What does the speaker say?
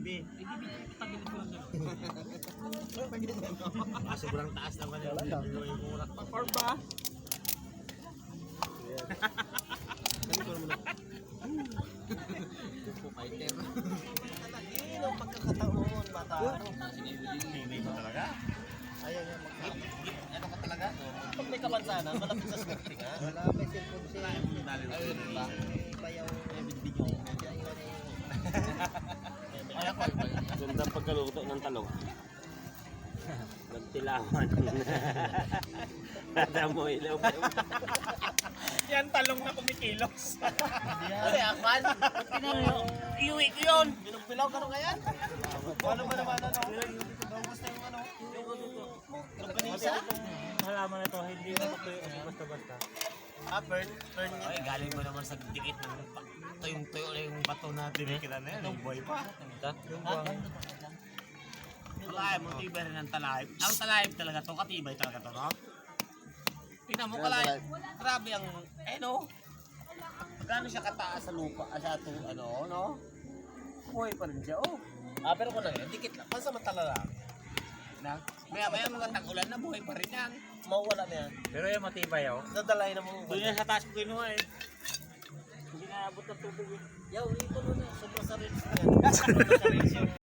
ADB. Sobrang taas naman yun. Yung mura. Farm ba? Fighter. Ang pagkakataon, bata. Hindi mo talaga. Ayaw niya magkama. Ano ka talaga? Pag may kapansanan, malapit sa swerte nga. Wala, may cellphone siya. Ayun ba? Bayaw. Video. Ay ako. Ganda pagkaluto ng talong. Nagtilawan. Damo ilaw. Yan talong na kumikilos. Ay, akman. Iuwi ko yun. Binog-bilaw ka nung ngayon? Paano ba naman ano? Gusto yung ano? Longganisa? Halaman ito, hindi na ito basta-basta. Ah, burn niya. Ay, galing mo naman sa dikit ng tuyong-tuyo na yung bato na tinikilan na yan. Yung boy pa. Yung buwang. Kalahib, mo tibay rin ang talahib. Ang talahib talaga to, katibay talaga to, no? Tingnan mo kalahib. Grabe ang, no? Gano'n siya kataas sa lupa, sa ito, no? Buhay pa rin siya, oh. Ah, pero kung lang, dikit lang. Pansamantala lang. Maya mga tag-ulan na buhay pa rin yan. Mawala na yan. Pero yung matibay, oh. Dadalay na mo. Doon yan sa taas ko kinuha eh. Hindi na abot ng tubig eh. Yaw, ito mo na. Sobrang sarili siya.